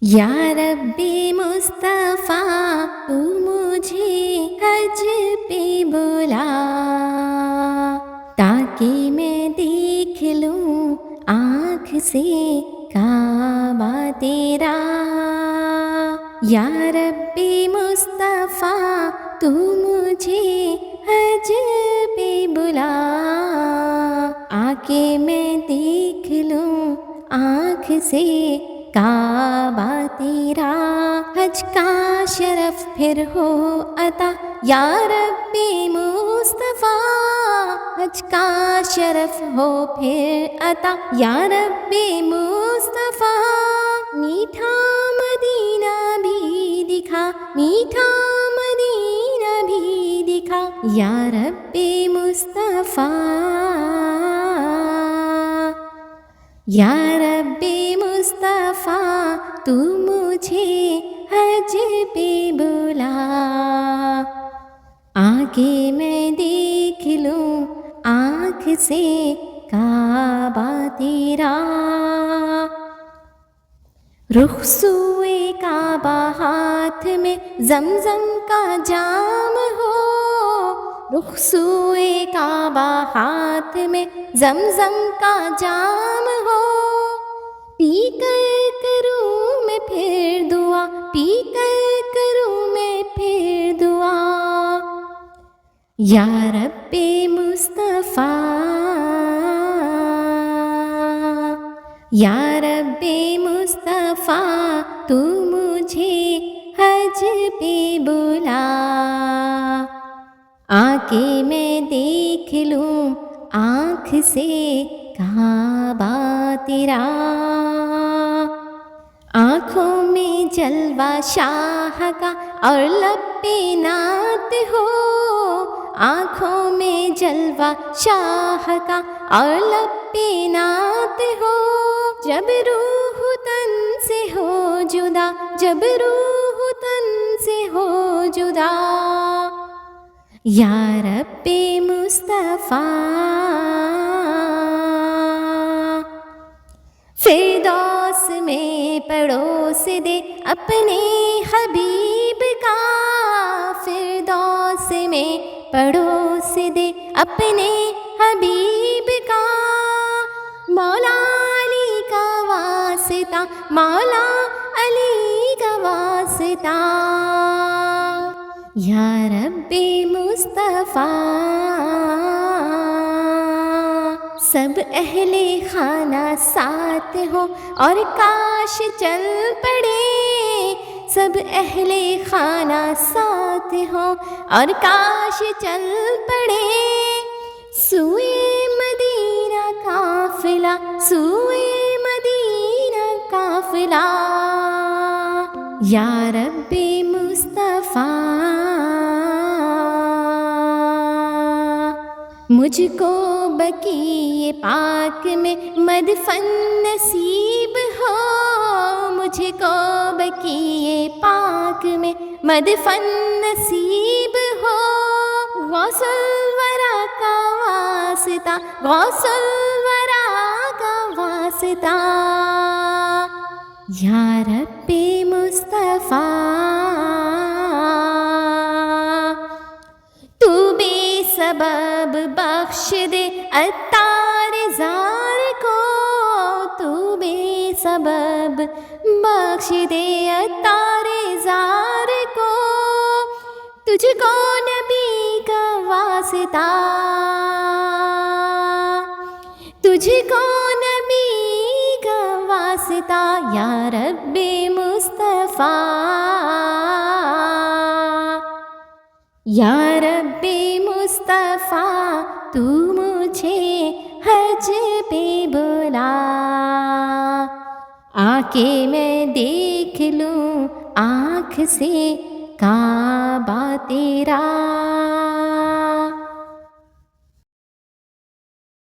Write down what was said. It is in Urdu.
یا ربی مصطفیٰ تو مجھے حج پہ بلا، تاکہ میں دیکھ لوں آنکھ سے کعبہ تیرا۔ یا ربی مصطفیٰ تو مجھے حج پہ بلا، آ کے میں دیکھ لوں آنکھ سے کعبہ تیرا۔ حج کا شرف پھر ہو عطا یا ربی مصطفیٰ، حج کا شرف ہو پھر عطا یا ربی مصطفیٰ۔ میٹھا مدینہ بھی دکھا، میٹھا مدینہ بھی دکھا یا ربی مصطفیٰ۔ یا ربی مصطفیٰ تو مجھے حج پہ بلا، آگے میں دیکھ لوں آنکھ سے کعبہ تیرا۔ رخ سوئے کعبہ ہاتھ میں زمزم کا جام ہو، رخ سوئے کعبہ ہاتھ میں زمزم کا جام ہو، پی کر کروں میں پھر دعا، پی کر کروں میں پھر دعا یا ربی مصطفیٰ۔ یا ربی مصطفیٰ تو مجھے حج پہ بلا، آ کے میں دیکھ لوں آنکھ سے کعبہ تیرا۔ آنکھوں میں جلوہ شاہ کا اور لب پہ نعت ہو، آنکھوں میں جلوہ شاہ کا اور لب پہ نعت ہو، جب روح تن سے ہو جدا، جب روح تن سے ہو جدا یا ربی مصطفیٰ۔ فردوس میں پڑوس دے اپنے حبیب کا، فردوس میں پڑوس دے اپنے حبیب کا، مولا علی کا واسطہ، مولا علی کا واسطہ یا ربی مصطفیٰ۔ سب اہل خانہ ساتھ ہو اور کاش چل پڑے، سب اہل خانہ ساتھ ہو اور کاش چل پڑے، سوئے مدینہ قافلہ، سوئے مدینہ قافلہ یا ربی مصطفیٰ۔ مجھ کو بقیع پاک میں مدفن نصیب ہو، مجھ کو بقیع پاک میں مدفن نصیب ہو، غوث الورا کا واسطہ، غوث الورا کا واسطہ یا ربی مصطفیٰ۔ تو بے سبب بخش دے عطار زار کو، تو بے سبب بخش دے عطار زار کو، تجھ کو نبی کا واسطہ، تجھ کو نبی کا واسطہ یا ربی مصطفیٰ۔ یا ربی مصطفیٰ تو مجھے حج پہ بلا، آ کے میں دیکھ لوں آنکھ سے کعبہ تیرا۔